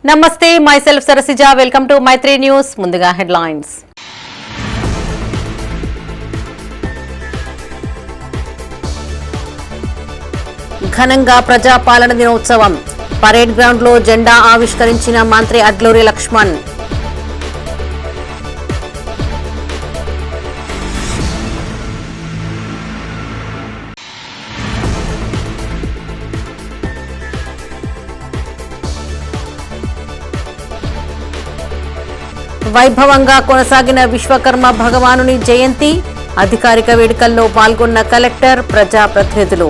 నమస్తే myself Sarasija welcome to Maitri news ముందుగా headlines ఘనంగా ప్రజాపాలన దినోత్సవం పరేడ్ గ్రౌండ్ లో జెండా ఆవిష్కరించిన మంత్రి అడ్లూరి లక్ష్మణ్ వైభవంగా కొనసాగిన విశ్వకర్మ భగవానుని జయంతి అధికారిక వేడుకల్లో పాల్గొన్న కలెక్టర్ ప్రజాప్రతినిధులు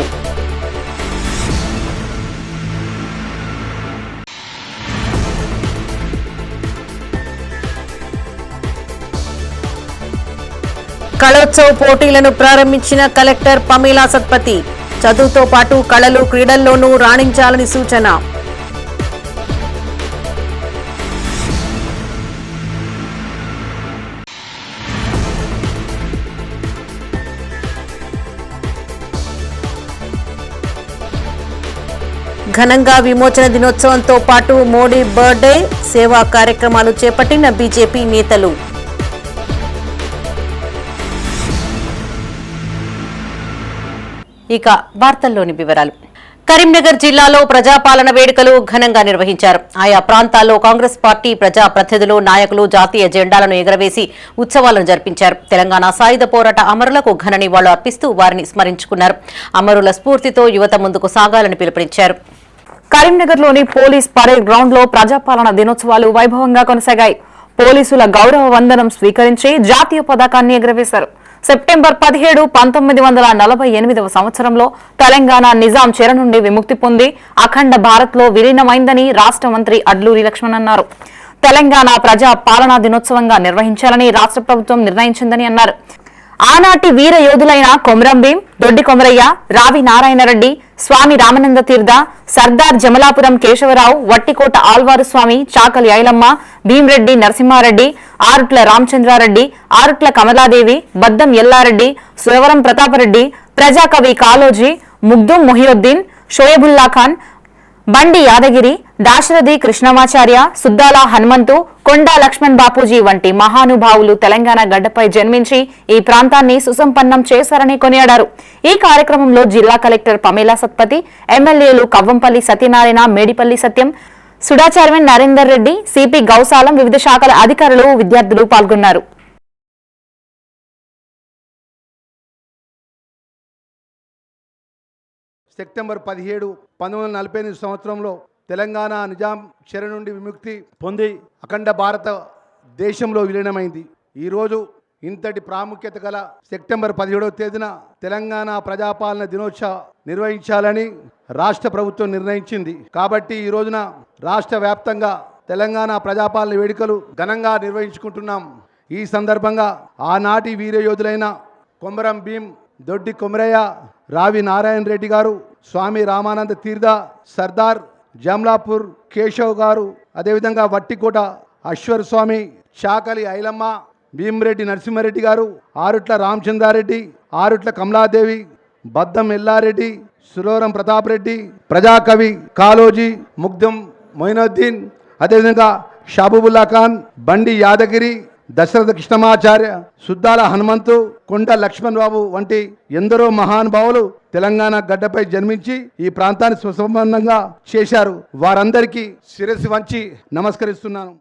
కళోత్సవ్ పోటీలను ప్రారంభించిన కలెక్టర్ పమీలా సత్పతి చదువుతో పాటు కళలు క్రీడల్లోనూ రాణించాలని సూచన ఘనంగా విమోచన దినోత్సవంతో పాటు మోడీ బర్త్డే సేవా కార్యక్రమాలు చేపట్టిన బీజేపీ నేతలు ఇక వార్తల్లోని వివరాలు కరీంనగర్ జిల్లాలో ప్రజాపాలన వేడుకలు ఘనంగా నిర్వహించారు. ఆయా ప్రాంతాల్లో కాంగ్రెస్ పార్టీ ప్రజా ప్రతినిధులు నాయకులు జాతీయ జెండాలను ఎగురవేసి ఉత్సవాలను జరిపించారు. తెలంగాణ సాయుధ పోరాట అమరులకు ఘన నివాళులు అర్పిస్తూ వారిని స్మరించుకున్నారు. అమరుల స్ఫూర్తితో యువత ముందుకు సాగాలని పిలుపునిచ్చారు. కరీంనగర్లోని పోలీస్ పరేడ్ గ్రౌండ్ లో ప్రజాపాలన దినోత్సవాలు వైభవంగా కొనసాగాయి. పోలీసుల గౌరవ వందనం స్వీకరించి జాతీయ పతాకాన్ని ఎగురవేశారు. సెప్టెంబర్ 17, 1948 సంవత్సరంలో తెలంగాణ నిజాం చెర నుండి విముక్తి పొంది అఖండ భారత్ లో విలీనమైందని రాష్ట్ర మంత్రి అడ్లూరి లక్ష్మణ్ అన్నారు. తెలంగాణ ప్రజా పాలనా దినోత్సవంగా నిర్వహించాలని రాష్ట్ర ప్రభుత్వం నిర్ణయించిందని అన్నారు. ఆనాటి వీర యోధులైన కొమరం భీం, దొడ్డి కొమరయ్య, రావి నారాయణరెడ్డి, స్వామి రామానంద తీర్థ, సర్దార్ జమలాపురం కేశవరావు, వట్టికోట ఆల్వారు స్వామి, చాకలి ఐలమ్మ, భీంరెడ్డి నరసింహారెడ్డి, ఆరుట్ల రామచంద్రారెడ్డి, ఆరుట్ల కమలాదేవి, బద్దం ఎల్లారెడ్డి, సురవరం ప్రతాపరెడ్డి, ప్రజాకవి కాళోజీ, ముగ్దుం మొహియుద్దీన్, షోయబుల్లా ఖాన్, బండి యాదగిరి, దాశరథి కృష్ణమాచార్య, సుద్దాల హనుమంతు, కొండా లక్ష్మణ్ బాపూజీ వంటి మహానుభావులు తెలంగాణ గడ్డపై జన్మించి ఈ ప్రాంతాన్ని సుసంపన్నం చేశారని కొనియాడారు. ఈ కార్యక్రమంలో జిల్లా కలెక్టర్ పమీలా సత్పతి, ఎమ్మెల్యేలు కవ్వంపల్లి సత్యనారాయణ, మేడిపల్లి సత్యం, సుడా చైర్మన్ నరేందర్ రెడ్డి, సిపి గౌసాలం, వివిధ శాఖల అధికారులు, విద్యార్థులు పాల్గొన్నారు. సెప్టెంబర్ 17, 1948 సంవత్సరంలో తెలంగాణ నిజాం చెర నుండి విముక్తి పొంది అఖండ భారత దేశంలో విలీనమైంది. ఈరోజు ఇంతటి ప్రాముఖ్యత గల సెప్టెంబర్ 17వ తేదీన తెలంగాణ ప్రజాపాలన దినోత్సవం నిర్వహించాలని రాష్ట్ర ప్రభుత్వం నిర్ణయించింది. కాబట్టి ఈ రోజున రాష్ట్ర వ్యాప్తంగా తెలంగాణ ప్రజాపాలన వేడుకలు ఘనంగా నిర్వహించుకుంటున్నాం. ఈ సందర్భంగా ఆనాటి వీరయోధులైన కొమరం భీం, దొడ్డి కొమరయ్య, రావి నారాయణ రెడ్డి గారు, స్వామి రామానంద తీర్థ, సర్దార్ జమలాపూర్ కేశవ్ గారు, అదేవిధంగా వట్టికోట అశ్వర్ స్వామి, చాకలి ఐలమ్మ, భీమరెడ్డి నరసింహారెడ్డి గారు, ఆరుట్ల రామచంద్రారెడ్డి, ఆరుట్ల కమలాదేవి, బద్దం ఎల్లారెడ్డి, సురవరం ప్రతాపరెడ్డి, ప్రజాకవి కాళోజీ, ముగ్ధం మొయినుద్దీన్, అదేవిధంగా షాబుబుల్లా ఖాన్, బండి యాదగిరి, దశరథ కృష్ణమాచార్య, సుద్దాల హనుమంతు, కొండ లక్ష్మణ్ బాబు వంటి ఎందరో మహానుభావులు తెలంగాణ గడ్డపై జన్మించి ఈ ప్రాంతాన్ని సుసంపన్నంగా చేశారు. వారందరికీ శిరస్సు వంచి నమస్కరిస్తున్నాను.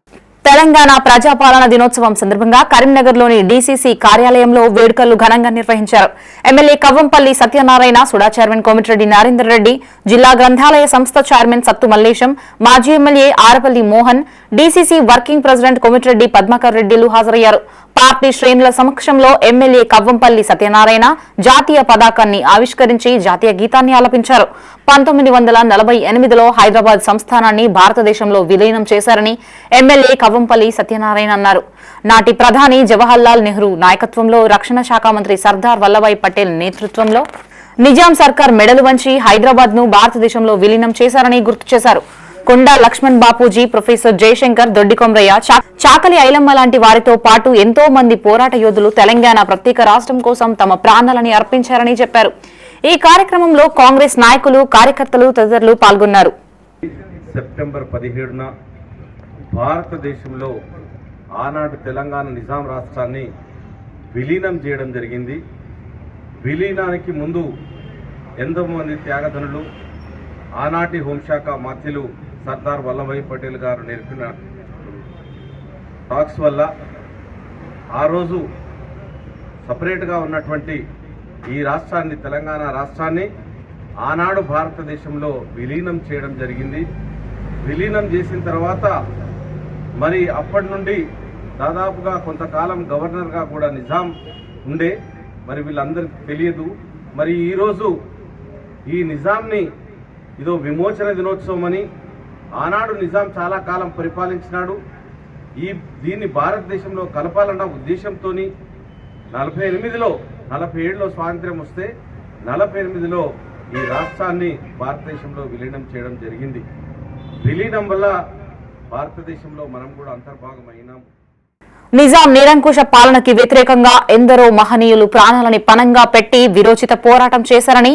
తెలంగాణ ప్రజాపాలన దినోత్సవం సందర్భంగా కరీంనగర్లోని డీసీసీ కార్యాలయంలో వేడుకలు ఘనంగా నిర్వహించారు. ఎమ్మెల్యే కవ్వంపల్లి సత్యనారాయణ, సుడా చైర్మన్ కోమటిరెడ్డి నరేందర్ రెడ్డి, జిల్లా గ్రంథాలయ సంస్థ చైర్మన్ సత్తు మల్లేశం, మాజీ MLA Arapalli Mohan, DCC working president Komatireddy Padmakar రెడ్డిలు హాజరయ్యారు. పార్టీ శ్రేణుల సమక్షంలో ఎమ్మెల్యే కవ్వంపల్లి సత్యనారాయణ జాతీయ పతాకాన్ని ఆవిష్కరించి జాతీయ గీతాన్ని ఆలపించారు. 1948లో హైదరాబాద్ సంస్థానాన్ని భారతదేశంలో విలీనం చేశారని ఎమ్మెల్యే కవ్వంపల్లి సత్యనారాయణ అన్నారు. నాటి ప్రధాని జవహర్లాల్ నెహ్రూ నాయకత్వంలో, రక్షణ శాఖ మంత్రి సర్దార్ వల్లభాయ్ పటేల్ నేతృత్వంలో నిజాం సర్కార్ మెడలు వంచి హైదరాబాద్ ను భారతదేశంలో విలీనం చేశారని గుర్తు చేశారు. కొండా లక్ష్మణ్ బాపూజీ, ప్రొఫెసర్ జయశంకర్, దొడ్డి కొమరయ్య, చాకలి ఐలమ్మ లాంటి వారితో పాటు ఎంతో మంది పోరాట యోధులు తెలంగాణ ప్రత్యేక రాష్ట్రం కోసం తమ ప్రాణాలని అర్పించారని చెప్పారు. ఈ కార్యక్రమంలో కాంగ్రెస్ నాయకులు, కార్యకర్తలు తదితరులు పాల్గొన్నారు. సెప్టెంబర్ 17న భారతదేశంలో ఆనాటి తెలంగాణ నిజాం రాష్ట్రాన్ని విలీనం చేయడం జరిగింది. విలీనానికి ముందు ఎంతోమంది త్యాగధనులు, ఆనాటి హోంశాఖ మంత్రులు సర్దార్ వల్లభాయ్ పటేల్ గారు నేర్పిన టాక్స్ వల్ల ఆ రోజు సపరేట్గా ఉన్నటువంటి ఈ రాష్ట్రాన్ని, తెలంగాణ రాష్ట్రాన్ని ఆనాడు భారతదేశంలో విలీనం చేయడం జరిగింది. విలీనం చేసిన తర్వాత మరి అప్పటి నుండి దాదాపుగా కొంతకాలం గవర్నర్గా కూడా నిజాం ఉండే, మరి వీళ్ళందరికీ తెలియదు. మరి ఈరోజు ఈ నిజాంని ఇదో విమోచన దినోత్సవం అని, ఆనాడు నిజాం చాలా కాలం పరిపాలించినాడు, దీన్ని భారతదేశంలో కలపాలన్న ఉద్దేశంతో 47లో స్వాతంత్ర్యం వస్తే 48లో ఈ రాష్ట్రాన్ని భారతదేశంలో విలీనం చేయడం జరిగింది. విలీనం వల్ల భారతదేశంలో మనం కూడా అంతర్భాగమైనాం. నిజాం నిరంకుశ పాలనకి వ్యతిరేకంగా ఎందరో మహనీయులు ప్రాణాలని పణంగా పెట్టి విరోచిత పోరాటం చేశారని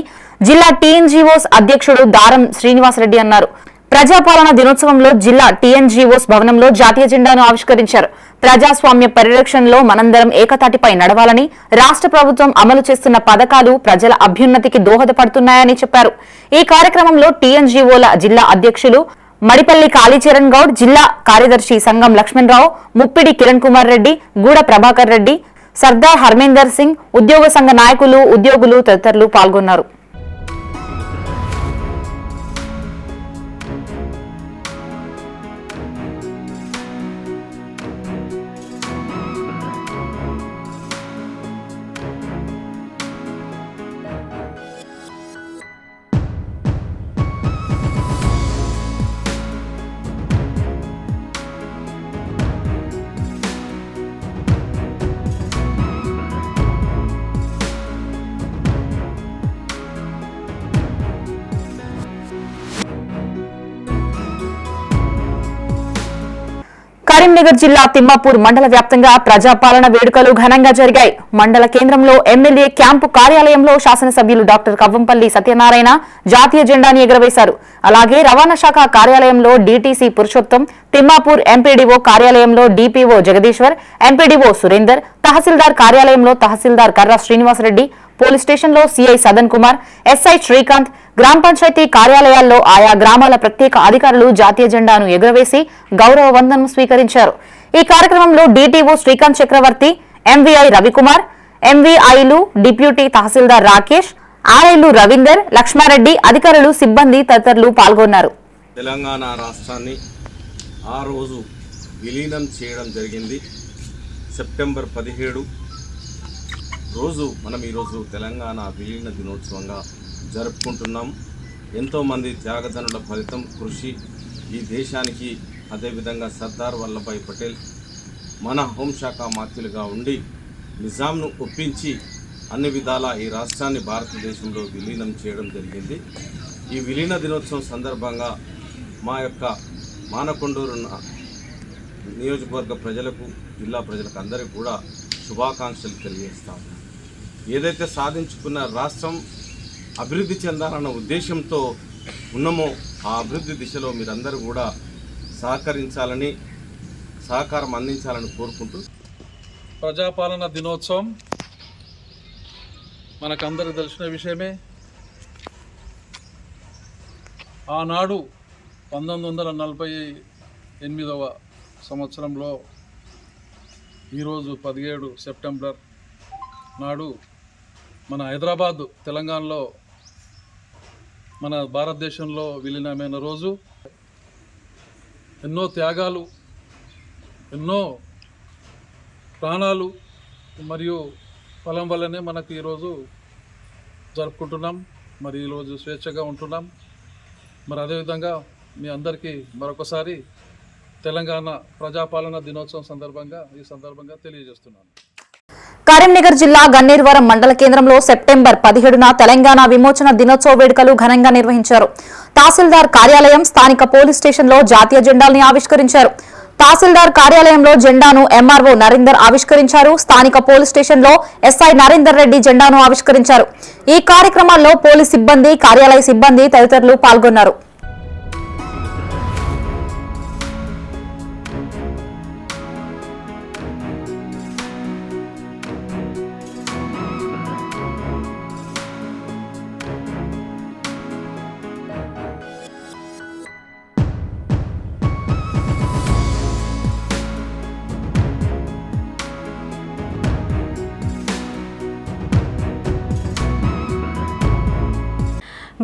జిల్లా టీఎన్జీఓస్ అధ్యక్షుడు దారం శ్రీనివాసరెడ్డి అన్నారు. ప్రజాపాలన దినోత్సవంలో జిల్లా టీఎన్జీఓస్ భవనంలో జాతీయ జెండాను ఆవిష్కరించారు. ప్రజాస్వామ్య పరిరక్షణలో మనందరం ఏకతాటిపై నడవాలని, రాష్ట్ర ప్రభుత్వం అమలు చేస్తున్న పథకాలు ప్రజల అభ్యున్నతికి దోహదపడుతున్నాయని చెప్పారు. ఈ కార్యక్రమంలో టీఎన్జీఓల జిల్లా అధ్యక్షులు మడిపల్లి కాళీచరణ్ గౌడ్, జిల్లా కార్యదర్శి సంగం లక్ష్మణరావు, ముప్పిడి కిరణ్ కుమార్ రెడ్డి, గూడ ప్రభాకర్ రెడ్డి, సర్దార్ హర్మేందర్ సింగ్, ఉద్యోగ సంఘ నాయకులు, ఉద్యోగులు తదితరులు పాల్గొన్నారు. కరీంనగర్ జిల్లా తిమ్మాపూర్ మండల వ్యాప్తంగా ప్రజాపాలన వేడుకలు ఘనంగా జరిగాయి. మండల కేంద్రంలో ఎమ్మెల్యే క్యాంపు కార్యాలయంలో శాసనసభ్యులు డాక్టర్ కవ్వంపల్లి సత్యనారాయణ జాతీయ జెండాను ఎగురవేశారు. అలాగే రవాణా శాఖ కార్యాలయంలో డీటీసీ పురుషోత్తం, తిమ్మాపూర్ ఎంపీడీఓ కార్యాలయంలో డీపీఓ జగదీశ్వర్, ఎంపీడీఓ సురేందర్, తహసీల్దార్ కార్యాలయంలో తహసీల్దార్ కర్రా శ్రీనివాసరెడ్డి, పోలీస్ స్టేషన్లో సీఐ సదన్ కుమార్, ఎస్ఐ శ్రీకాంత్, గ్రామ పంచాయతీ కార్యాలయాల్లో ఆయా గ్రామాల ప్రత్యేక అధికారులు జాతీయ జెండాను ఎగురవేసి గౌరవ వందనం స్వీకరించారు. ఈ కార్యక్రమంలో డీటీఓ శ్రీకాంత్ చక్రవర్తి, ఎంవీఐ రవికుమార్, ఎంవీఐలు డిప్యూటీ తహసీల్దార్ రాకేష్, ఆర్ఐలు రవీందర్, లక్ష్మారెడ్డి, అధికారులు, సిబ్బంది తదితరులు పాల్గొన్నారు. తెలంగాణ రాష్ట్రాన్ని ఆ రోజు విలీనం చేయడం జరిగింది. సెప్టెంబర్ 17 రోజు మనం ఈరోజు తెలంగాణ విలీన దినోత్సవంగా జరుపుకుంటున్నాం. ఎంతోమంది త్యాగధనుల ఫలితం, కృషి ఈ దేశానికి, అదేవిధంగా సర్దార్ వల్లభాయ్ పటేల్ మన హోంశాఖ మంత్రులుగా ఉండి నిజాంను ఒప్పించి అన్ని విధాలా ఈ రాష్ట్రాన్ని భారతదేశంలో విలీనం చేయడం జరిగింది. ఈ విలీన దినోత్సవం సందర్భంగా మా యొక్క మానకొండూరు నియోజకవర్గ ప్రజలకు, జిల్లా ప్రజలకు అందరికీ కూడా శుభాకాంక్షలు తెలియజేస్తాం. ఏదైతే సాధించుకున్న రాష్ట్రం అభివృద్ధి చెందాలన్న ఉద్దేశంతో ఉన్నామో ఆ అభివృద్ధి దిశలో మీరందరూ కూడా సహకరించాలని, సహకారం అందించాలని కోరుకుంటూ, ప్రజాపాలన దినోత్సవం మనకందరికి తెలిసిన విషయమే. ఆనాడు 1948వ సంవత్సరంలో ఈరోజు 17 సెప్టెంబర్ నాడు మన హైదరాబాద్, తెలంగాణలో, మన భారతదేశంలో విలీనమైన రోజు. ఎన్నో త్యాగాలు, ఎన్నో ప్రాణాలు మరియు ఫలం వల్లనే మనకు ఈరోజు జరుపుకుంటున్నాం. మరి ఈరోజు స్వేచ్ఛగా ఉంటున్నాం. మరి అదేవిధంగా మీ అందరికీ మరొకసారి తెలంగాణ ప్రజాపాలన దినోత్సవం ఈ సందర్భంగా తెలియజేస్తున్నాను. కరీంనగర్ జిల్లా గన్నేరువరం మండల కేంద్రంలో సెప్టెంబర్ 17న తెలంగాణ విమోచన దినోత్సవ వేడుకలు ఘనంగా నిర్వహించారు. తహసీల్దార్ కార్యాలయం, స్థానిక పోలీస్ స్టేషన్లో జాతీయ జెండాల్ని ఆవిష్కరించారు. తహసీల్దార్ కార్యాలయంలో జెండాను ఎంఆర్ఓ నరేందర్ ఆవిష్కరించారు. స్థానిక పోలీస్ స్టేషన్లో ఎస్ఐ నరేందర్ రెడ్డి జెండాను ఆవిష్కరించారు. ఈ కార్యక్రమాల్లో పోలీస్ సిబ్బంది, కార్యాలయ సిబ్బంది తదితరులు పాల్గొన్నారు.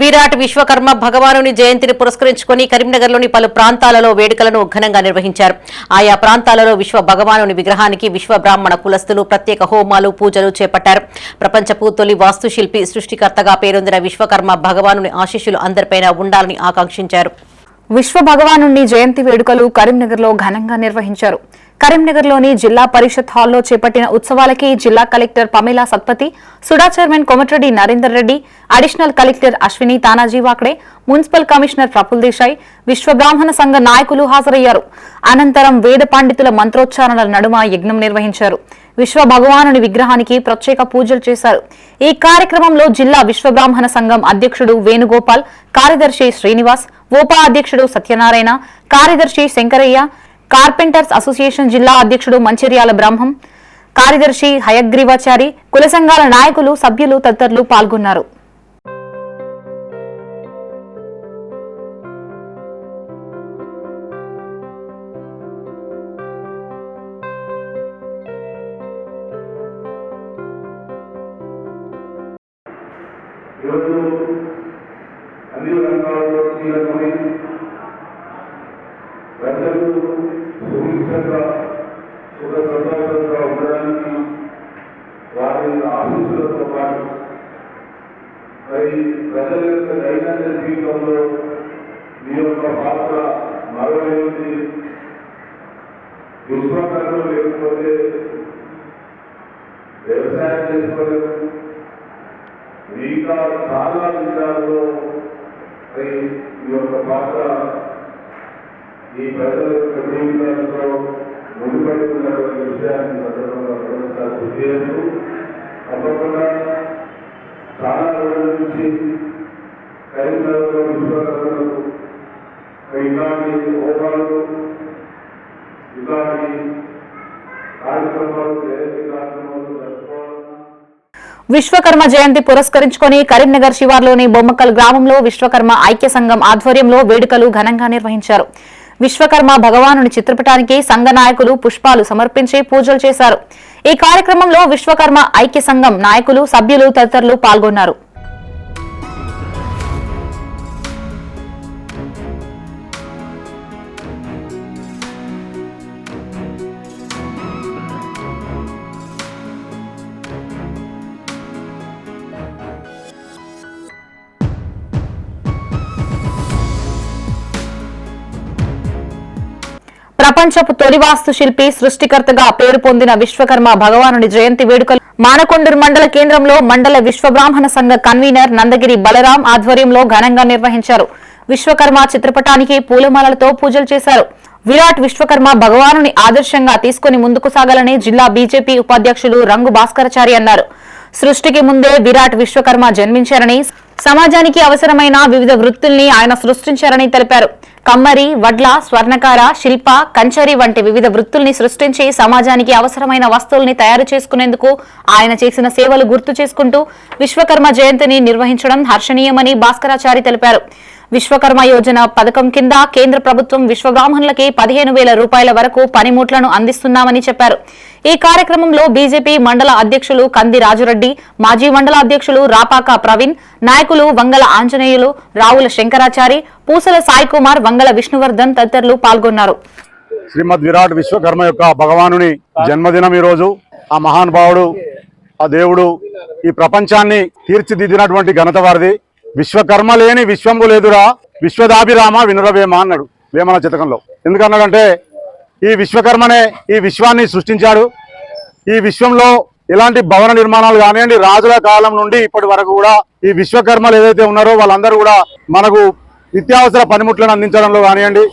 విరాట్ విశ్వకర్మ భగవానుని జయంతిని పురస్కరించుకుని కరీంనగర్లోని పలు ప్రాంతాలలో వేడుకలను ఘనంగా నిర్వహించారు. ఆయా ప్రాంతాలలో విశ్వ భగవానుని విగ్రహానికి విశ్వ బ్రాహ్మణ కులస్తులు ప్రత్యేక హోమాలు పూజలు చేపట్టారు. ప్రపంచపు తొలి వాస్తుశిల్పి సృష్టికర్తగా పేరొందిన విశ్వకర్మ భగవానుని ఆశీస్సులు అందరిపైన ఉండాలని ఆకాంక్షించారు. విశ్వ భగవానుని జయంతి వేడుకలు కరీంనగర్లో ఘనంగా నిర్వహించారు. కరీంనగర్లోని జిల్లా పరిషత్ హాల్లో చేపట్టిన ఉత్సవాలకి జిల్లా collector Pamela Satpathy, SUDA chairman Komatireddy Narender Reddy, additional collector Ashwini Tanaji Wakde, municipal commissioner Praful Desai, విశ్వ బ్రాహ్మణ సంఘ నాయకులు హాజరయ్యారు. అనంతరం వేద పండితుల మంత్రోచ్చారణల నడుమ యజ్ఞం నిర్వహించారు. విశ్వ భగవానుని విగ్రహానికి ప్రత్యేక పూజలు చేశారు. ఈ కార్యక్రమంలో జిల్లా విశ్వ బ్రాహ్మణ సంఘం అధ్యక్షుడు వేణుగోపాల్, కార్యదర్శి శ్రీనివాస్, ఉప అధ్యక్షుడు సత్యనారాయణ, కార్యదర్శి శంకరయ్య, కార్పెంటర్స్ అసోసియేషన్ జిల్లా అధ్యక్షుడు మంచిర్యాల బ్రహ్మం, కార్యదర్శి హయగ్రీవాచారి, కుల సంఘాల నాయకులు, సభ్యులు తదితరులు పాల్గొన్నారు. అన్ని రంగాల్లో కీలకమై ప్రజలు సుభిక్షంగా సుఖ సంతోషంగా ఉండడానికి వారి ఆశీస్సులతో పాటు మరి ప్రజల యొక్క దైనందిన జీవితంలో మీ యొక్క పాత్ర మరొకటి విశ్వకర్మలు లేకపోతే వ్యవసాయం చేసుకోలేదు. మిగతా చాలా విషయాల్లో మరి ఈ యొక్క పాత్ర ఈ ప్రజల యొక్క జీవితాలతో ముడిపడి ఉన్నటువంటి విషయాన్ని సందర్భంగా మరోసారి గుర్తు చేస్తూ తప్పకుండా చాలా రోజుల నుంచి కరీంనగర్లో విశ్వకర్మలకు ఇలాంటి హోమాలు ఇలాంటి కార్యక్రమాలు జయంతి కార్యక్రమాలు జరుపుకోవాలి. విశ్వకర్మ జయంతి పురస్కరించుకుని కరీంనగర్ శివార్లోని బొమ్మకల్ గ్రామంలో విశ్వకర్మ ఐక్య సంఘం ఆధ్వర్యంలో వేడుకలు ఘనంగా నిర్వహించారు. విశ్వకర్మ భగవానుని చిత్రపటానికి సంఘ నాయకులు పుష్పాలు సమర్పించి పూజలు చేశారు. ఈ కార్యక్రమంలో విశ్వకర్మ ఐక్య సంఘం నాయకులు, సభ్యులు తదితరులు పాల్గొన్నారు. ప్రపంచపు తొలి వాస్తు శిల్పి సృష్టికర్తగా పేరు పొందిన విశ్వకర్మ భగవానుని జయంతి వేడుకలు మానకొండూరు మండల కేంద్రంలో మండల విశ్వ బ్రాహ్మణ సంఘ కన్వీనర్ నందగిరి బలరాం ఆధ్వర్యంలో ఘనంగా నిర్వహించారు. విశ్వకర్మ చిత్రపటానికి పూలమాలలతో పూజలు చేశారు. విరాట్ విశ్వకర్మ భగవానుని ఆదర్శంగా తీసుకుని ముందుకు సాగాలని జిల్లా బీజేపీ ఉపాధ్యక్షులు రంగు భాస్కరచారి అన్నారు. సృష్టికి ముందే విరాట్ విశ్వకర్మ జన్మించారని, సమాజానికి అవసరమైన వివిధ వృత్తుల్ని ఆయన సృష్టించారని తెలిపారు. కమ్మరి, వడ్ల, స్వర్ణకార, శిల్ప, కంచరి వంటి వివిధ వృత్తుల్ని సృష్టించి సమాజానికి అవసరమైన వస్తువుల్ని తయారు చేసుకునేందుకు ఆయన చేసిన సేవలు గుర్తు చేసుకుంటూ విశ్వకర్మ జయంతిని నిర్వహించడం హర్షణీయమని భాస్కరాచారి తెలిపారు. విశ్వకర్మ యోజన పథకం కింద కేంద్ర ప్రభుత్వం విశ్వబ్రాహ్మణులకి 15,000 రూపాయల వరకు పనిముట్లను అందిస్తున్నామని చెప్పారు. ఈ కార్యక్రమంలో బీజేపీ మండల అధ్యక్షులు కంది రాజురెడ్డి, మాజీ మండల అధ్యక్షులు రాపాక ప్రవీణ్, నాయకులు వంగల ఆంజనేయులు, రావుల శంకరాచారి, పూసల సాయి కుమార్, వంగల విష్ణువర్ధన్ తదితరులు పాల్గొన్నారు. శ్రీమద్ విరాట్ విశ్వకర్మ యొక్క భగవానుని జన్మదినం ఈరోజు. ఆ మహానుభావుడు, ఆ దేవుడు ఈ ప్రపంచాన్ని తీర్చిదిద్దినటువంటి ఘనత వారిది. విశ్వకర్మ లేని విశ్వంబు లేదురా, విశ్వదాభిరామ వినురవేమ అన్నాడు వేమన శతకంలో. ఎందుకన్నాడంటే ఈ విశ్వకర్మనే ఈ విశ్వాన్ని సృష్టించాడు. ఈ విశ్వంలో ఎలాంటి భవన నిర్మాణాలు కానివ్వండి, రాజుల కాలం నుండి ఇప్పటి వరకు కూడా ఈ విశ్వకర్మలు ఏదైతే ఉన్నారో వాళ్ళందరూ కూడా మనకు నిత్యావసర పనిముట్లను అందించడంలో కానివ్వండి,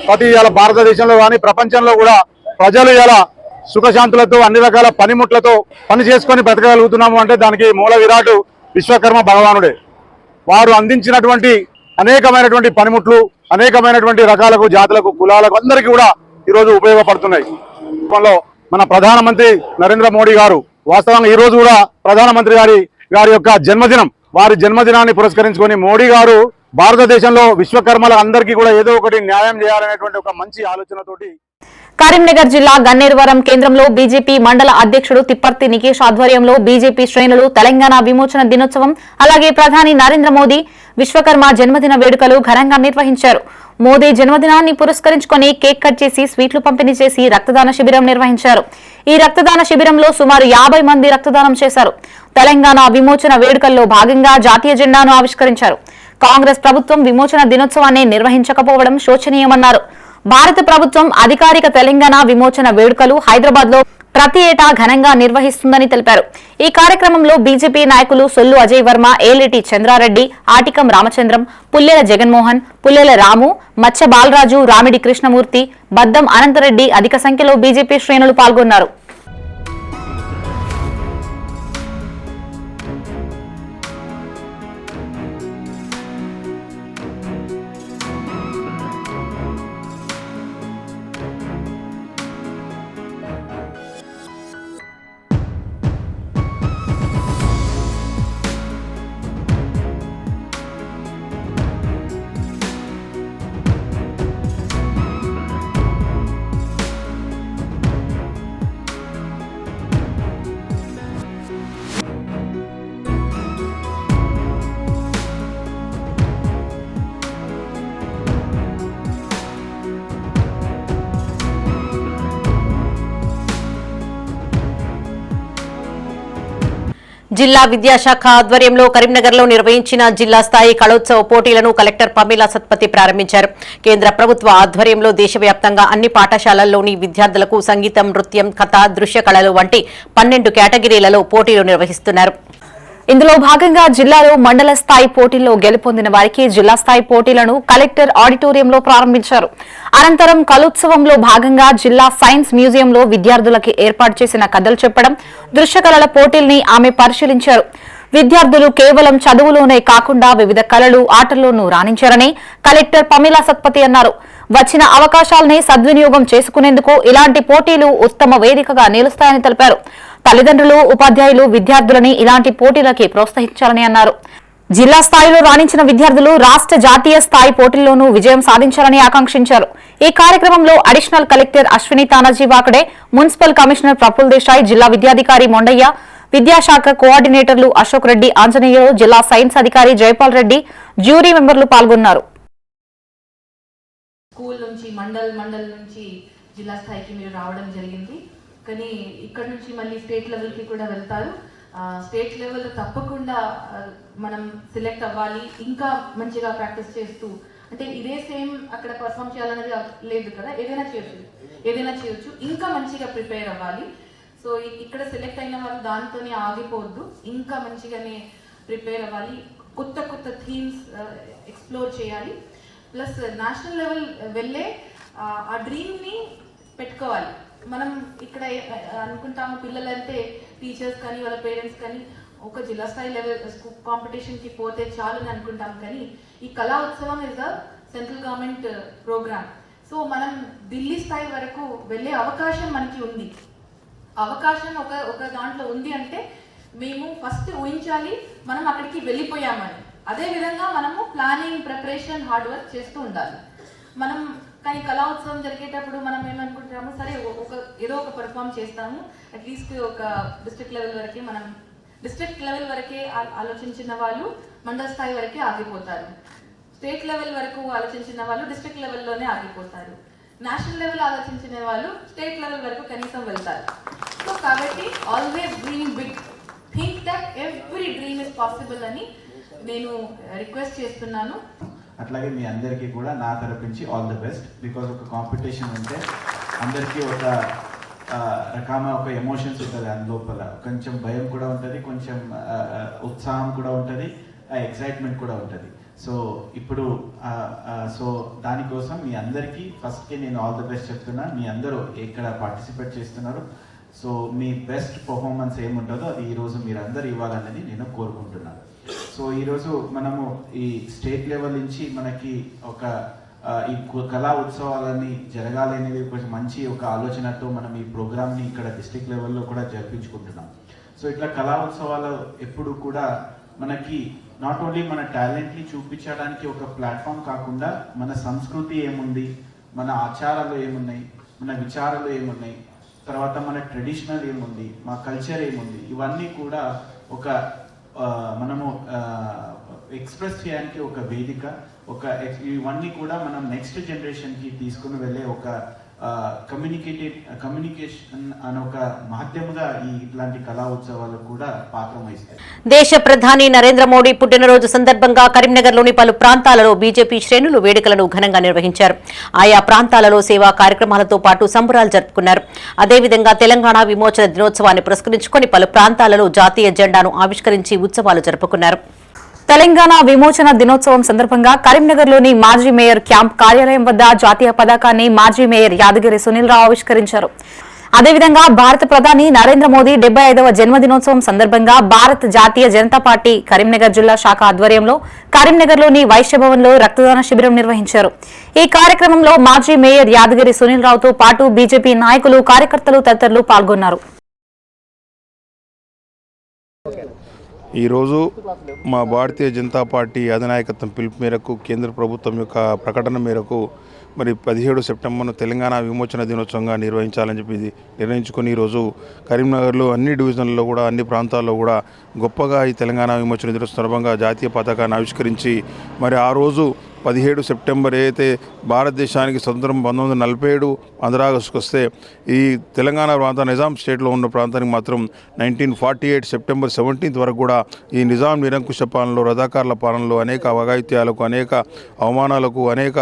ప్రతి ఇలా భారతదేశంలో కానీ ప్రపంచంలో కూడా ప్రజలు ఇలా సుఖశాంతులతో అన్ని రకాల పనిముట్లతో పని చేసుకొని బ్రతకగలుగుతున్నాము అంటే దానికి మూల విరాటు విశ్వకర్మ భగవానుడే. వారు అందించినటువంటి అనేకమైనటువంటి పనిముట్లు అనేకమైనటువంటి రకాలకు, జాతులకు, కులాలకు అందరికీ కూడా ఈరోజు ఉపయోగపడుతున్నాయి. మన ప్రధానమంత్రి నరేంద్ర మోడీ గారు వాస్తవంగా ఈ రోజు కూడా ప్రధానమంత్రి గారి యొక్క జన్మదినం, వారి జన్మదినాన్ని పురస్కరించుకొని మోడీ గారు భారతదేశంలో విశ్వకర్మల అందరికీ కూడా ఏదో ఒకటి న్యాయం చేయాలనేటువంటి ఒక మంచి ఆలోచనతోటి కరీంనగర్ జిల్లా గన్నేరువరం కేంద్రంలో బీజేపీ మండల అధ్యక్షుడు తిప్పర్తి నికేష్ ఆధ్వర్యంలో బీజేపీ శ్రేణులు తెలంగాణ విమోచన దినోత్సవం అలాగే ప్రధాని నరేంద్ర మోదీ విశ్వకర్మ జన్మదిన వేడుకలు ఘనంగా నిర్వహించారు. మోదీ జన్మదినాన్ని పురస్కరించుకుని కేక్ కట్ చేసి స్వీట్లు పంపిణీ చేసి రక్తదాన శిబిరం నిర్వహించారు. ఈ రక్తదాన శిబిరంలో సుమారు 50 మంది రక్తదానం చేశారు. తెలంగాణ విమోచన వేడుకల్లో భాగంగా జాతీయ జెండాను ఆవిష్కరించారు. కాంగ్రెస్ ప్రభుత్వం విమోచన దినోత్సవాన్ని నిర్వహించకపోవడం శోచనీయమన్నారు. భారత ప్రభుత్వం అధికారిక తెలంగాణ విమోచన వేడుకలు హైదరాబాద్ లో ప్రతి ఏటా ఘనంగా నిర్వహిస్తుందని తెలిపారు. ఈ కార్యక్రమంలో బీజేపీ నాయకులు సొల్లు అజయ్ వర్మ, ఏలేటి చంద్రారెడ్డి, ఆటికం రామచంద్రం, పుల్లెల జగన్మోహన్, పుల్లెల రాము, మచ్చ బాలరాజు, రామిడి కృష్ణమూర్తి, బద్దం అనంతరెడ్డి అధిక సంఖ్యలో బీజేపీ శ్రేణులు పాల్గొన్నారు. జిల్లా విద్యాశాఖ ఆధ్వర్యంలో కరీంనగర్లో నిర్వహించిన జిల్లా స్థాయి కళోత్సవ పోటీలను కలెక్టర్ పమేలా సత్పతి ప్రారంభించారు. కేంద్ర ప్రభుత్వ ఆధ్వర్యంలో దేశవ్యాప్తంగా అన్ని పాఠశాలల్లోని విద్యార్థులకు సంగీతం, నృత్యం, కథ, దృశ్య కళలు వంటి 12 కేటగిరీలలో పోటీలు నిర్వహిస్తున్నారు. ఇందులో భాగంగా జిల్లాలో మండల స్థాయి పోటీల్లో గెలుపొందిన వారికి జిల్లా స్థాయి పోటీలను కలెక్టర్ ఆడిటోరియంలో ప్రారంభించారు. అనంతరం కళోత్సవంలో భాగంగా జిల్లా సైన్స్ మ్యూజియంలో విద్యార్థులకి ఏర్పాటు చేసిన కథలు చెప్పడం, దృశ్య కళల పోటీల్ని ఆమె పరిశీలించారు. విద్యార్థులు కేవలం చదువులోనే కాకుండా వివిధ కళలు, ఆటల్లోనూ రాణించారని కలెక్టర్ పమేలా సత్పతి అన్నారు. వచ్చిన అవకాశాలని సద్వినియోగం చేసుకునేందుకు ఇలాంటి పోటీలు ఉత్తమ వేదికగా నిలుస్తాయని తెలిపారు. తల్లిదండ్రులు, ఉపాధ్యాయులు విద్యార్థులని ఇలాంటి పోటీలకి ప్రోత్సహించాలని అన్నారు. జిల్లా స్థాయిలో రాణించిన విద్యార్థులు రాష్ట్ర, జాతీయ స్థాయి పోటీల్లోనూ విజయం సాధించాలని ఆకాంక్షించారు. ఈ కార్యక్రమంలో additional collector Ashwini Tanaji Wakade, municipal commissioner Praful Desai, జిల్లా విద్యాధికారి మొండయ్య, విద్యాశాఖ కోఆర్డినేటర్లు అశోక్ రెడ్డి, ఆంజనేయులు, జిల్లా సైన్స్ అధికారి జైపాల్ రెడ్డి, జ్యూరీ మెంబర్లు పాల్గొన్నారు. స్కూల్ నుంచి మండల్ నుంచి జిల్లా స్థాయికి మీరు రావడం జరిగింది. కానీ ఇక్కడ నుంచి మళ్ళీ స్టేట్ లెవెల్కి కూడా వెళ్తారు. స్టేట్ లెవెల్లో తప్పకుండా మనం సెలెక్ట్ అవ్వాలి. ఇంకా మంచిగా ప్రాక్టీస్ చేస్తూ, అంటే ఇదే సేమ్ అక్కడ పర్ఫామ్ చేయాలనేది లేదు కదా, ఏదైనా చేయొచ్చు, ఇంకా మంచిగా ప్రిపేర్ అవ్వాలి. సో ఇక్కడ సెలెక్ట్ అయిన వాళ్ళు దాంతోనే ఆగిపోవద్దు, ఇంకా మంచిగానే ప్రిపేర్ అవ్వాలి. కొత్త థీమ్స్ ఎక్స్ప్లోర్ చేయాలి. ప్లస్ నేషనల్ లెవెల్ వెళ్ళే ఆ డ్రీమ్ని పెట్టుకోవాలి. మనం ఇక్కడ అనుకుంటాము పిల్లలంటే టీచర్స్ కానీ వాళ్ళ పేరెంట్స్ కానీ ఒక జిల్లా స్థాయి లెవెల్ కాంపిటీషన్కి పోతే చాలు అని అనుకుంటాం. కానీ ఈ Kala Utsav is a central government programme. So మనం ఢిల్లీ స్థాయి వరకు వెళ్ళే అవకాశం మనకి ఉంది. అవకాశం ఒక దాంట్లో ఉంది అంటే మేము ఫస్ట్ ఊహించాలి మనం అక్కడికి వెళ్ళిపోయామని. అదేవిధంగా మనము ప్లానింగ్, ప్రిపరేషన్, హార్డ్ వర్క్ చేస్తూ ఉండాలి. మనం కానీ కళా ఉత్సవం జరిగేటప్పుడు మనం ఏమనుకుంటాము, సరే ఏదో ఒక పర్ఫామ్ చేస్తాము, అట్లీస్ట్ ఒక డిస్ట్రిక్ట్ లెవెల్ వరకే ఆలోచించిన వాళ్ళు మండల స్థాయి వరకే ఆగిపోతారు. స్టేట్ లెవెల్ వరకు ఆలోచించిన వాళ్ళు డిస్ట్రిక్ట్ లెవెల్లోనే ఆగిపోతారు. నేషనల్ లెవెల్ ఆలోచించిన వాళ్ళు స్టేట్ లెవెల్ వరకు కనీసం వెళ్తారు. సో కాబట్టి always dream big, think that every dream is possible అని నేను రిక్వెస్ట్ చేస్తున్నాను. అట్లాగే మీ అందరికీ కూడా నా తరపు నుంచి ఆల్ ది బెస్ట్. బికాజ్ ఒక కాంపిటీషన్ ఉంటే అందరికీ ఒక రకమైన ఒక ఎమోషన్స్ ఉంటుంది, దాని లోపల కొంచెం భయం కూడా ఉంటుంది, కొంచెం ఉత్సాహం కూడా ఉంటుంది, ఎక్సైట్మెంట్ కూడా ఉంటుంది. సో ఇప్పుడు దానికోసం మీ అందరికీ ఫస్ట్కి నేను ఆల్ ది బెస్ట్ చెప్తున్నా. మీ అందరూ ఇక్కడ పార్టిసిపేట్ చేస్తున్నారు. సో మీ బెస్ట్ పర్ఫార్మెన్స్ ఏముంటుందో అది ఈరోజు మీరు అందరు ఇవ్వాలనేది నేను కోరుకుంటున్నాను. సో ఈరోజు మనము ఈ స్టేట్ లెవెల్ నుంచి మనకి ఒక ఈ కళా ఉత్సవాలని జరగాలి అనేది కొంచెం మంచి ఒక ఆలోచనతో మనం ఈ ప్రోగ్రామ్ని ఇక్కడ డిస్ట్రిక్ట్ లెవెల్లో కూడా జరిపించుకుంటున్నాం. సో ఇట్లా కళా ఉత్సవాలు ఎప్పుడు కూడా మనకి నాట్ ఓన్లీ మన టాలెంట్ని చూపించడానికి ఒక ప్లాట్ఫామ్ కాకుండా మన సంస్కృతి ఏముంది, మన ఆచారాలు ఏమున్నాయి, మన విచారాలు ఏమున్నాయి, తర్వాత మన ట్రెడిషనల్ ఏముంది, మా కల్చర్ ఏముంది, ఇవన్నీ కూడా ఒక మనము ఎక్స్ప్రెస్ చేయడానికి ఒక వేదిక, ఇవన్నీ కూడా మనం నెక్స్ట్ జనరేషన్కి తీసుకుని వెళ్ళే ఒక కమ్యూనికేషన్ అనే ఒక మాధ్యముగా ఇట్లాంటి కళా ఉత్సవాలు కూడా పాత్ర వహిస్తాయి. దేశ ప్రధాని నరేంద్ర మోడీ పుట్టినరోజు సందర్భంగా కరీంనగర్లోని పలు ప్రాంతాలలో బీజేపీ శ్రేణులు వేడుకలను ఘనంగా నిర్వహించారు. ఆయా ప్రాంతాలలో సేవా కార్యక్రమాలతో పాటు సంబరాలు జరుపుకున్నారు. అదేవిధంగా తెలంగాణ విమోచన దినోత్సవాన్ని పురస్కరించుకుని పలు ప్రాంతాలలో జాతీయ జెండాను ఆవిష్కరించి ఉత్సవాలు జరుపుకున్నారు. తెలంగాణ విమోచన దినోత్సవం సందర్భంగా కరీంనగర్లోని మాజీ మేయర్ క్యాంప్ కార్యాలయం వద్ద జాతీయ పతాకాన్ని మాజీ మేయర్ యాదగిరి సునీల్ రావు ఆవిష్కరించారు. అదేవిధంగా భారత ప్రధాని నరేంద్ర మోదీ 75వ జన్మదినోత్సవం సందర్భంగా భారత జాతీయ జనతా పార్టీ కరీంనగర్ జిల్లా శాఖ ఆధ్వర్యంలో కరీంనగర్లోని వైశ్య భవన్లో రక్తదాన శిబిరం నిర్వహించారు. ఈ కార్యక్రమంలో మాజీ మేయర్ యాదగిరి సునీల్ రావుతో పాటు బీజేపీ నాయకులు, కార్యకర్తలు తదితరులు పాల్గొన్నారు. ఈరోజు మా భారతీయ జనతా పార్టీ అధినాయకత్వం పిలుపు మేరకు కేంద్ర ప్రభుత్వం యొక్క ప్రకటన మేరకు మరి 17 సెప్టెంబర్ను తెలంగాణ విమోచన దినోత్సవంగా నిర్వహించాలని చెప్పి నిర్ణయించుకొని ఈరోజు కరీంనగర్లో అన్ని డివిజన్లలో కూడా అన్ని ప్రాంతాల్లో కూడా గొప్పగా ఈ తెలంగాణ విమోచన దినోత్సవం సందర్భంగా జాతీయ పతాకాన్ని ఆవిష్కరించి మరి ఆ రోజు 17 సెప్టెంబర్ ఏదైతే భారతదేశానికి స్వతంత్రం 1947 ఆగస్టుకు వస్తే ఈ తెలంగాణ ప్రాంతం నిజాం స్టేట్లో ఉన్న ప్రాంతానికి మాత్రం 1948 సెప్టెంబర్ 17 వరకు కూడా ఈ నిజాం నిరంకుశ పాలనలో, రజాకార్ల పాలనలో అనేక అఘాయిత్యాలకు, అనేక అవమానాలకు, అనేక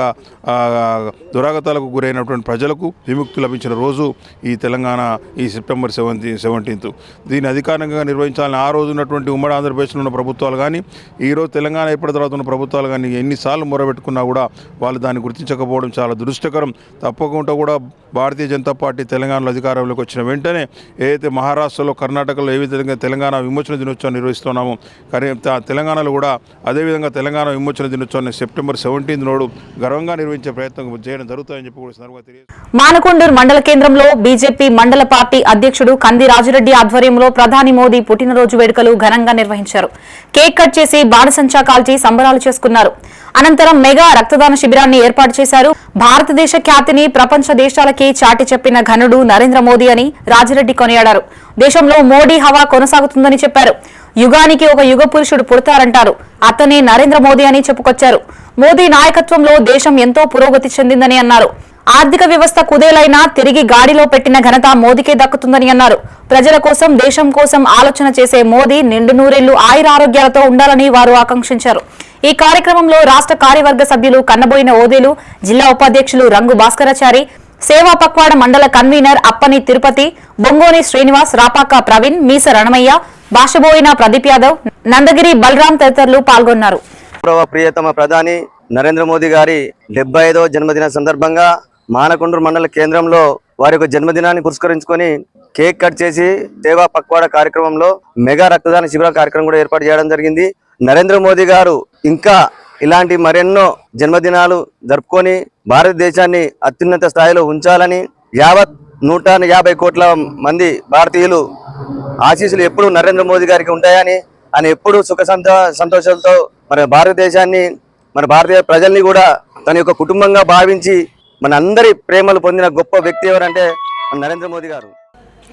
దురాగతాలకు గురైనటువంటి ప్రజలకు విముక్తి లభించిన రోజు ఈ తెలంగాణ ఈ సెప్టెంబర్ 17. దీన్ని అధికారికంగా నిర్వహించాలని ఆ రోజు ఉన్నటువంటి ఉమ్మడి ఆంధ్రప్రదేశ్లో ఉన్న ప్రభుత్వాలు కానీ, ఈరోజు తెలంగాణ ఏర్పడిన తర్వాత ఉన్న ప్రభుత్వాలు కానీ ఎన్నిసార్లు మొరబెట్టుకున్నా కూడా వాళ్ళు దాన్ని గుర్తించకపోవడం చాలా దురదృష్టకరం. తప్పకుండా కూడా భారతీయ జనతా పార్టీ తెలంగాణలో అధికారంలోకి వచ్చిన వెంటనే ఏదైతే మహారాష్ట్రలో, కర్ణాటకలో ఏ విధంగా తెలంగాణ విమోచన దినోత్సవాన్ని నిర్వహిస్తున్నామో తెలంగాణలో కూడా అదేవిధంగా తెలంగాణ విమోచన దినోత్సవాన్ని సెప్టెంబర్ 17 నాడు గర్వంగా నిర్వహించే ప్రయత్నం చేయడం జరుగుతుందని చెప్పి కూడా సందర్భంగా తెలియదు. మానకొండూరు మండల కేంద్రంలో బీజేపీ మండల పార్టీ అధ్యక్షుడు కంది రాజిరెడ్డి ఆధ్వర్యంలో ప్రధాని మోదీ పుట్టినరోజు వేడుకలు ఘనంగా నిర్వహించారు. కేక్ కట్ చేసి బాణసంచా కాల్చి సంబరాలు చేసుకున్నారు. అనంతరం మెగా రక్తదాన శిబిరాన్ని ఏర్పాటు చేశారు. భారతదేశ ఖ్యాతిని ప్రపంచ దేశాలకి చాటి చెప్పిన ఘనుడు నరేంద్ర మోదీ అని రాజిరెడ్డి కొనియాడారు. దేశంలో మోడీ హవా కొనసాగుతుందని చెప్పారు. యుగానికి ఒక యుగ పురుషుడు పుడతారంటారు, అతనే నరేంద్ర మోదీ అని చెప్పుకొచ్చారు. మోదీ నాయకత్వంలో దేశం ఎంతో పురోగతి చెందిందని అన్నారు. ఆర్థిక వ్యవస్థ కుదేలైనా తిరిగి గాడిలో పెట్టిన ఘనత మోదీకే దక్కుతుందని అన్నారు. ప్రజల కోసం, దేశం కోసం ఆలోచన చేసే మోదీ నిండు నూరేళ్లు ఆయురారోగ్యాలతో ఉండాలని వారు ఆకాంక్షించారు. ఈ కార్యక్రమంలో రాష్ట్ర కార్యవర్గ సభ్యులు కన్నబోయిన ఓదేలు, జిల్లా ఉపాధ్యక్షులు రంగు భాస్కరాచారి, సేవా పక్వాడ మండల కన్వీనర్ అప్పని తిరుపతి, బొంగోని శ్రీనివాస్, రాపాక ప్రవీణ్, మీస రణమయ్య, భాషబోయిన ప్రదీప్ యాదవ్, నందగిరి బలరాం తదితరులు పాల్గొన్నారు. ప్రియతమ ప్రధాని నరేంద్ర మోదీ గారి 75వ జన్మదిన సందర్భంగా మానకొండూరు మండల కేంద్రంలో వారి యొక్క జన్మదినాన్ని పురస్కరించుకొని కేక్ కట్ చేసి సేవా పక్వాడ కార్యక్రమంలో మెగా రక్తదాన శిబిర కార్యక్రమం కూడా ఏర్పాటు చేయడం జరిగింది. నరేంద్ర మోదీ గారు ఇంకా ఇలాంటి మరెన్నో జన్మదినాలు జరుపుకొని భారతదేశాన్ని అత్యున్నత స్థాయిలో ఉంచాలని, యావత్ 150 కోట్ల మంది భారతీయులు ఆశీస్సులు ఎప్పుడు నరేంద్ర మోదీ గారికి ఉంటాయని, ఆయన ఎప్పుడు సుఖ సంతోషాలతో మన భారతదేశాన్ని, మన భారతీయ ప్రజల్ని కూడా తన యొక్క కుటుంబంగా భావించి మన అందరి ప్రేమలు పొందిన గొప్ప వ్యక్తి ఎవరంటే నరేంద్ర మోదీ గారు.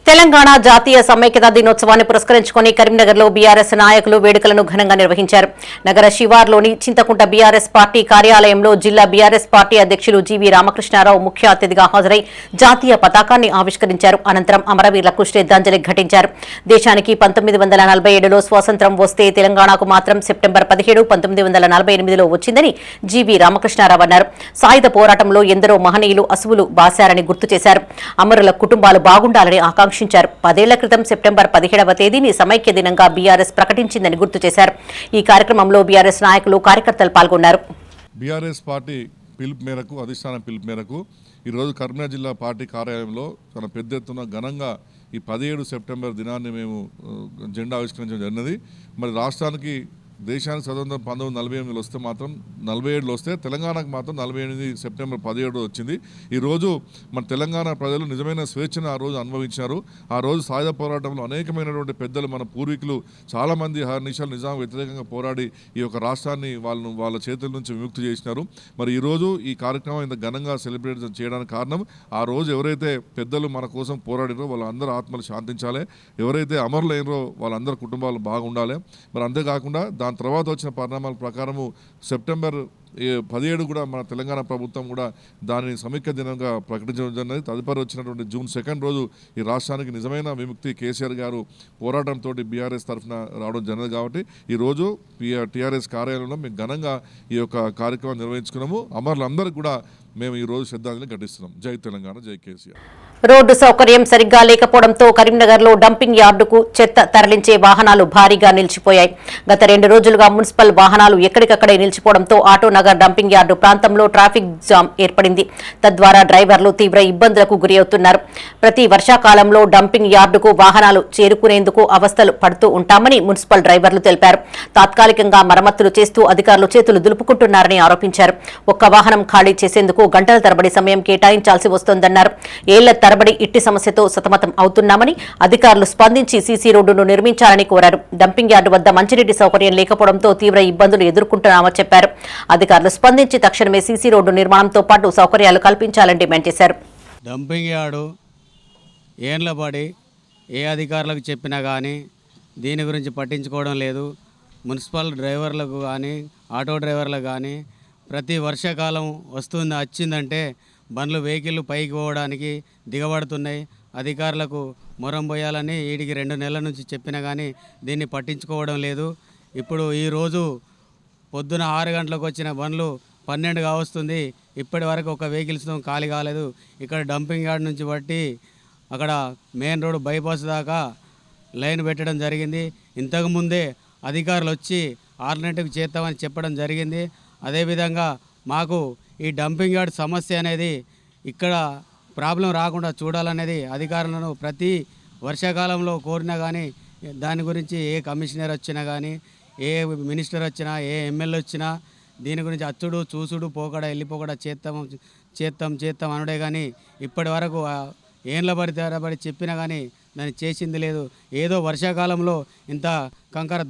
తెలంగాణ జాతీయ సమైక్యతా దినోత్సవాన్ని పురస్కరించుకుని కరీంనగర్లో బీఆర్ఎస్ నాయకులు వేడుకలను ఘనంగా నిర్వహించారు. నగర శివార్లోని చింతకుంట బీఆర్ఎస్ పార్టీ కార్యాలయంలో జిల్లా బీఆర్ఎస్ పార్టీ అధ్యక్షులు జీవీ రామకృష్ణారావు ముఖ్య అతిథిగా హాజరై జాతీయ పతాకాన్ని ఆవిష్కరించారు. అనంతరం అమరవీరులకు శ్రద్ధాంజలి ఘటించారు. దేశానికి 1947లో స్వాతంత్ర్యం వస్తే తెలంగాణకు మాత్రం సెప్టెంబర్ 17, 1948లో వచ్చిందని జీవీ రామకృష్ణారావు అన్నారు. సాయుధ పోరాటంలో ఎందరో మహనీయులు అసువులు బాశారని గుర్తు చేశారు. అమరుల కుటుంబాలు బాగుండాలని ఆకాంక్షించారు. 10 ఏళ్ల క్రితం సెప్టెంబర్ 17వ తేదీని సమైక్య దినంగా బీఆర్ఎస్ ప్రకటించిందని గుర్తు చేశారు. ఈ కార్యక్రమంలో బీఆర్ఎస్ నాయకులు, కార్యకర్తలు పాల్గొన్నారు. బీఆర్ఎస్ పార్టీ పిలుపు మేరకు, అధిష్టాన పిలుపు మేరకు ఈరోజు కరీంనగర్ జిల్లా పార్టీ కార్యాలయంలో చాలా పెద్ద ఎత్తున ఘనంగా ఈ 17 సెప్టెంబర్ దినాన్ని మేము జెండా ఆవిష్కరించడం జరిగినది. మరి రాష్ట్రానికి దేశానికి స్వతంత్రం 1948లో వస్తే మాత్రం 47లో వస్తే తెలంగాణకు మాత్రం 48 సెప్టెంబర్ 17 వచ్చింది. ఈరోజు మన తెలంగాణ ప్రజలు నిజమైన స్వేచ్ఛను ఆ రోజు అనుభవించారు. ఆ రోజు సాయుధ పోరాటంలో అనేకమైనటువంటి పెద్దలు మన పూర్వీకులు చాలామంది హర్నిశాలు నిజాం వ్యతిరేకంగా పోరాడి ఈ యొక్క రాష్ట్రాన్ని వాళ్ళ చేతుల నుంచి విముక్తి చేసినారు. మరి ఈరోజు ఈ కార్యక్రమం ఇంత ఘనంగా సెలబ్రేట్ చేయడానికి కారణం ఆ రోజు ఎవరైతే పెద్దలు మన కోసం పోరాడినో వాళ్ళందరూ ఆత్మలు శాంతించాలి, ఎవరైతే అమరులైనరో వాళ్ళందరి కుటుంబాలు బాగుండాలి. మరి అంతేకాకుండా దాని తర్వాత వచ్చిన పరిణామాల ప్రకారము సెప్టెంబర్ 17 కూడా మన తెలంగాణ ప్రభుత్వం కూడా దానిని సమైక్య దినంగా ప్రకటించడం జరిగింది. తదుపరి వచ్చినటువంటి జూన్ 2 రోజు ఈ రాష్ట్రానికి నిజమైన విముక్తి కేసీఆర్ గారు పోరాటంతో బీఆర్ఎస్ తరఫున రావడం జరిగింది. కాబట్టి ఈరోజు టీఆర్ఎస్ కార్యాలయంలో మేము ఘనంగా ఈ యొక్క కార్యక్రమం నిర్వహించుకున్నాము. అమరులందరికీ కూడా మేము ఈరోజు శ్రద్ధాంజలి ఘటిస్తున్నాం. జై తెలంగాణ, జై కేసీఆర్. రోడ్డు సౌకర్యం సరిగ్గా లేకపోవడంతో కరీంనగర్లో డంపింగ్ యార్డుకు చెత్త తరలించే వాహనాలు భారీగా నిలిచిపోయాయి. గత 2 రోజులుగా మున్సిపల్ వాహనాలు ఎక్కడికక్కడే నిలిచిపోవడంతో ఆటోనగర్ డంపింగ్ యార్డు ప్రాంతంలో ట్రాఫిక్ జామ్ ఏర్పడింది. తద్వారా డ్రైవర్లు తీవ్ర ఇబ్బందులకు గురవుతున్నారు. ప్రతి వర్షాకాలంలో డంపింగ్ యార్డుకు వాహనాలు చేరుకునేందుకు అవస్థలు పడుతూ ఉంటామని మున్సిపల్ డ్రైవర్లు తెలిపారు. తాత్కాలికంగా మరమ్మతులు చేస్తూ అధికారులు చేతులు దులుపుకుంటున్నారని ఆరోపించారు. ఒక్క వాహనం ఖాళీ చేసేందుకు గంటల తరబడి సమయం కేటాయించాల్సి వస్తోందన్నారు. ఏళ్ల తరబడి ఇట్టి సమస్యతో సతమతం అవుతున్నామని, అధికారులు స్పందించి సీసీ రోడ్డును నిర్మించాలని కోరారు. డంపింగ్ యార్డు వద్ద మంచినీటి సౌకర్యం లేకపోవడంతో తీవ్ర ఇబ్బందులు ఎదుర్కొంటున్నామని చెప్పారు. అధికారులు స్పందించి తక్షణమే సీసీ రోడ్డు నిర్మాణంతో పాటు సౌకర్యాలు కల్పించాలని డిమాండ్ చేశారు. డంపింగ్ యార్డు ఏండ్ల పడి ఏ అధికారులకు చెప్పినా కానీ దీని గురించి పట్టించుకోవడం లేదు. మున్సిపల్ డ్రైవర్లకు కానీ ఆటో డ్రైవర్లకు కానీ ప్రతి వర్షాకాలం వచ్చిందంటే బండ్లు వెహికల్ పైకి పోవడానికి దిగబడుతున్నాయి. అధికారులకు మొరం పోయాలని వీడికి 2 నెలల నుంచి చెప్పినా కానీ దీన్ని పట్టించుకోవడం లేదు. ఇప్పుడు ఈరోజు పొద్దున 6 గంటలకు వచ్చిన బండ్లు 12 కావస్తుంది. ఇప్పటి వరకు ఒక వెహికల్స్ ఖాళీ కాలేదు. ఇక్కడ డంపింగ్ యార్డ్ నుంచి బట్టి అక్కడ మెయిన్ రోడ్ బైపాస్ దాకా లైన్ పెట్టడం జరిగింది. ఇంతకుముందే అధికారులు వచ్చి ఆల్టర్నేటివ్ చేస్తామని చెప్పడం జరిగింది. అదేవిధంగా మాకు ఈ డంపింగ్ యార్డ్ సమస్య అనేది ఇక్కడ ప్రాబ్లం రాకుండా చూడాలనేది అధికారులను ప్రతి వర్షాకాలంలో కోరినా కానీ దాని గురించి ఏ కమిషనర్ వచ్చినా కానీ ఏ మినిస్టర్ వచ్చినా ఏ ఎమ్మెల్యే వచ్చినా దీని గురించి అచ్చుడు చూసుడు పోకడ వెళ్ళిపోకడ చేస్తాం అనుడే కానీ ఇప్పటి వరకు ఏండ్ల పడి చెప్పినా కానీ దాన్ని చేసింది లేదు. ఏదో వర్షాకాలంలో ఇంత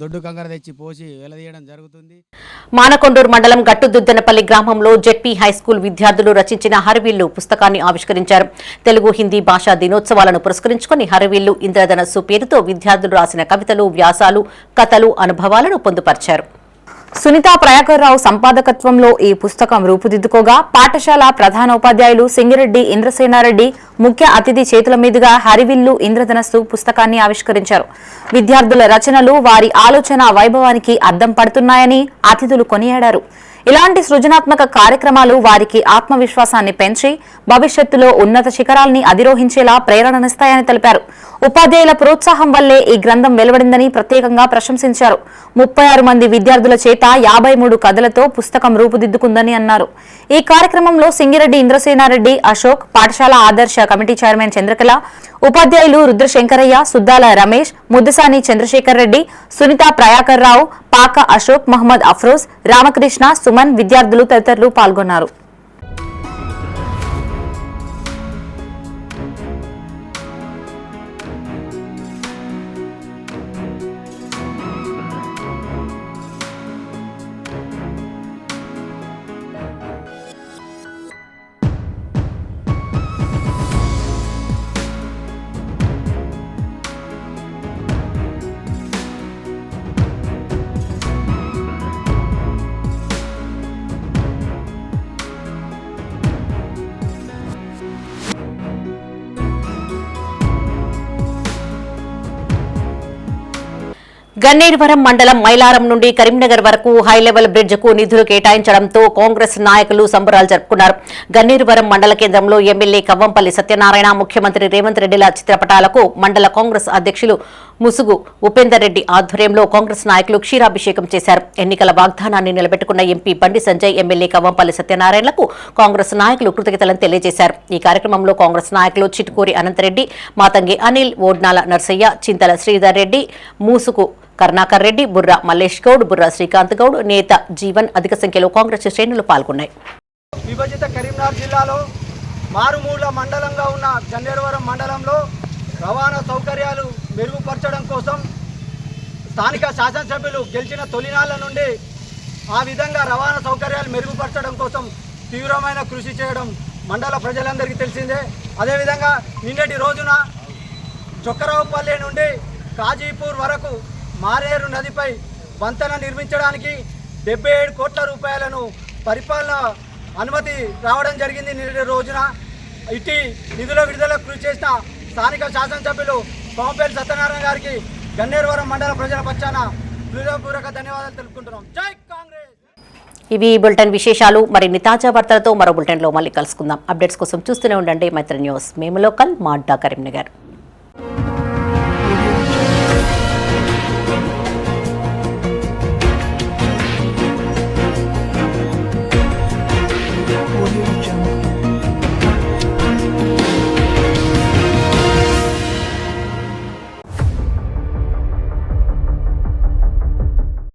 దొడ్డు కంకర తెచ్చి పోసి వెలదీయడం జరుగుతుంది. మానకొండూరు మండలం గట్టుదుద్దనపల్లి గ్రామంలో జెడ్పీ హైస్కూల్ విద్యార్థులు రచించిన హరివిల్లు పుస్తకాన్ని ఆవిష్కరించారు. తెలుగు, హిందీ భాషా దినోత్సవాలను పురస్కరించుకుని హరివిల్లు ఇంద్రధనస్సు పేరుతో విద్యార్థులు రాసిన కవితలు, వ్యాసాలు, కథలు, అనుభవాలను పొందుపరిచారు. సునీతా ప్రయాకర్రావు సంపాదకత్వంలో ఈ పుస్తకం రూపుదిద్దుకోగా పాఠశాల ప్రధానోపాధ్యాయులు సింగిరెడ్డి ఇంద్రసేనారెడ్డి ముఖ్య అతిథి చేతుల మీదుగా హరివిల్లు ఇంద్రధనస్సు పుస్తకాన్ని ఆవిష్కరించారు. విద్యార్థుల రచనలు వారి ఆలోచన వైభవానికి అద్దం పడుతున్నాయని అతిథులు కొనియాడారు. ఇలాంటి సృజనాత్మక కార్యక్రమాలు వారికి ఆత్మవిశ్వాసాన్ని పెంచి భవిష్యత్తులో ఉన్నత శిఖరాల్ని అధిరోహించేలా ప్రేరణనిస్తాయని తెలిపారు. ఉపాధ్యాయుల ప్రోత్సాహం వల్లే ఈ గ్రంథం వెలువడిందని ప్రత్యేకంగా ప్రశంసించారు. 36 మంది విద్యార్థుల చేత 53 కథలతో పుస్తకం రూపుదిద్దుకుందని అన్నారు. ఈ కార్యక్రమంలో సింగిరెడ్డి ఇంద్రసేనారెడ్డి, అశోక్, పాఠశాల ఆదర్శ కమిటీ చైర్మన్ చంద్రకళ, ఉపాధ్యాయులు రుద్రశంకరయ్య, సుద్దాల రమేష్, ముద్దుసాని చంద్రశేఖర్ రెడ్డి, సునీతా ప్రయాకర్రావు, పాక అశోక్, మహమ్మద్ అఫ్రోజ్, రామకృష్ణ, సుమన్, విద్యార్థులు తదితరులు పాల్గొన్నారు. గన్నేరువరం మండలం మైలారం నుండి కరీంనగర్ వరకు హైలెవెల్ బ్రిడ్జ్కు నిధులు కేటాయించడంతో కాంగ్రెస్ నాయకులు సంబరాలు జరుపుకున్నారు. గన్నేరువరం మండల కేంద్రంలో ఎమ్మెల్యే కవ్వంపల్లి సత్యనారాయణ, ముఖ్యమంత్రి రేవంత్ రెడ్డిల చిత్రపటాలకు మండల కాంగ్రెస్ అధ్యక్షులు ముసుగు ఉపేందర్ రెడ్డి ఆధ్వర్యంలో కాంగ్రెస్ నాయకులు క్షీరాభిషేకం చేశారు. ఎన్నికల వాగ్దానాన్ని నిలబెట్టుకున్న ఎంపీ బండి సంజయ్, ఎమ్మెల్యే కవ్వంపల్లి సత్యనారాయణలకు కాంగ్రెస్ నాయకులు కృతజ్ఞతలను తెలియజేశారు. ఈ కార్యక్రమంలో కాంగ్రెస్ నాయకులు చిట్కూరి అనంతరెడ్డి, మాతంగి అనిల్, ఓడ్నాల నర్సయ్య, చింతల శ్రీధర్ రెడ్డి, మూసుకు కరుణాకర్ రెడ్డి, బుర్రా మల్లేష్ గౌడ్, బుర్రా శ్రీకాంత్ గౌడ్, నేత జీవన్ అధిక సంఖ్యలో కాంగ్రెస్ శ్రేణులు పాల్గొన్నాయి. విభజిత కరీంనగర్ జిల్లాలో మారుమూల మండలంగా ఉన్న గన్నేరువరం మండలంలో రవాణా సౌకర్యాలు మెరుగుపరచడం కోసం స్థానిక శాసనసభ్యులు గెలిచిన తొలినాళ్ల నుండి ఆ విధంగా రవాణా సౌకర్యాలు మెరుగుపరచడం కోసం తీవ్రమైన కృషి చేయడం మండల ప్రజలందరికీ తెలిసిందే. అదేవిధంగా నిన్నటి రోజున చొక్కరావుపల్లి నుండి కాజీపూర్ వరకు మారేరు నదిపై వంతెన నిర్మించడానికి 77 కోట్ల రూపాయలను పరిపాలన అనుమతి రావడం జరిగింది. నిన్నటి రోజున ఇటీ నిధుల విడుదల కృషి చేసిన స్థానిక శాసనసభ్యులు కోంపల్లి సత్యనారాయణ గారికి గన్నేరువరం మండల ప్రజల పక్షాన హృదయపూర్వక ధన్యవాదాలు తెలుపుకుంటున్నాం. జై కాంగ్రెస్. ఇవి బులెటిన్ విశేషాలు. మరిన్ని తాజా వార్తలతో మరో బులెటిన్లో మళ్ళీ కలుసుకుందాం. అప్డేట్స్ కోసం చూస్తూనే ఉండండి మైత్రి న్యూస్. మేము లోకల్, మా అడ్డా కరీంనగర్.